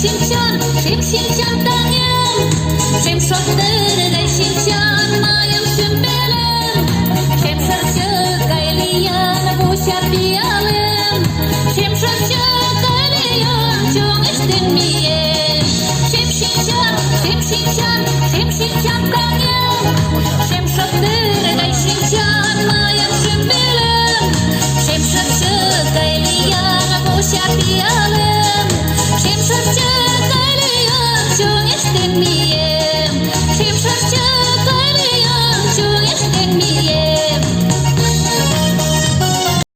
Şimşan, şimşan tanıyım. Şimşoktır gay şimşan mayım sümbelem. Şimşatçı gayliyam bu şapiyalım. Şimşatçı gayliyam çok istemiyem. Şimşan tanıyım. Şimşoktır gay şimşan mayım sümbelem. Şimşatçı gayliyam bu şapiyalım. Şimşatçı gayliyam çok istemiyem.